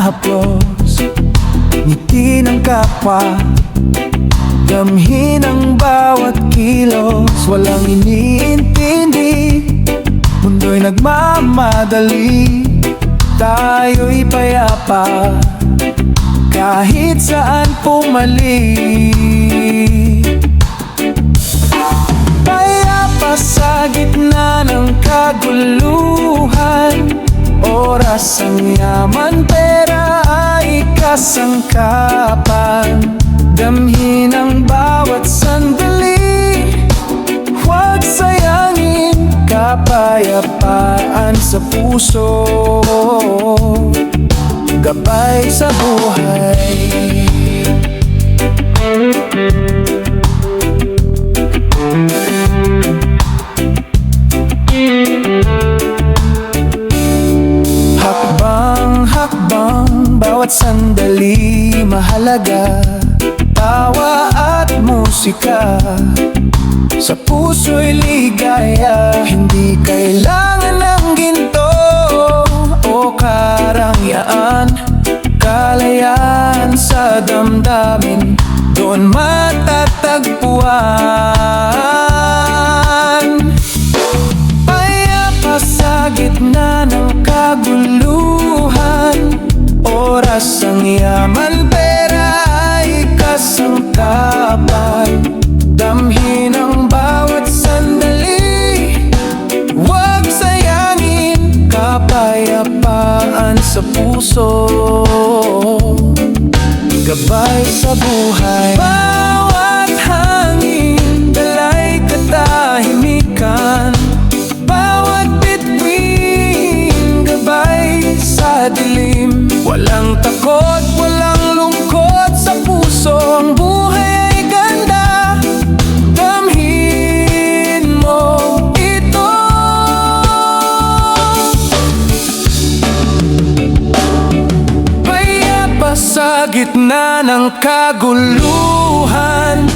haplos, ngiti ng kapwa, damhin ang bawat kilos. Walang iniintindi, mundo'y nagmamadali, tayo'y payapa kahit saan pumali. Payapa sa gitna ng kaguluhan, oras ang yaman, pera ay kasangkapan. Damhin ang bawat sandali, huwag sayangin kapayapaan sa puso, gabay sa buhay. Hakbang, bawat sandali mahalaga, tawa at musika sa puso'y ligaya. Hindi kailangan ng ginto o karangyaan, kalayaan sa damdamin doon matatagpuan. Payapa sa gitna ng kaguluhan, oras ang yaman, pera ay kasangkapan. Damhin ang bawat sandali, huwag sayangin kapayapaan sa puso, gabay sa buhay. Bawat hangin, dalay katahimikan, bawat bituin, gabay sa dilim. Walang takot, walang lungkot sa puso, ang buhay ay ganda. Damhin mo ito. Payapa sa gitna ng kaguluhan,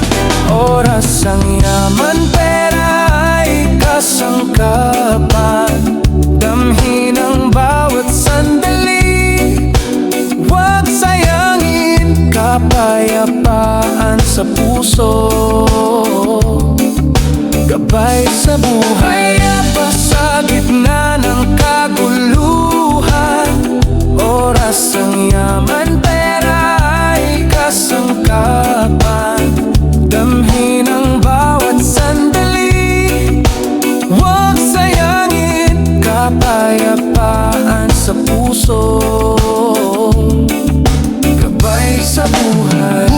oras ang yaman, pera ay kasangkapan. Damhin ang bawat sandali, huwag sayangin kapayapaan sa puso, gabay sa buhay. Payapa sa gitna ng kaguluhan, oras ang yaman, pera ay kasangkapan. Damhin ang bawat sandali, huwag sayangin kapayapaan sa puso, gabay sa buhay.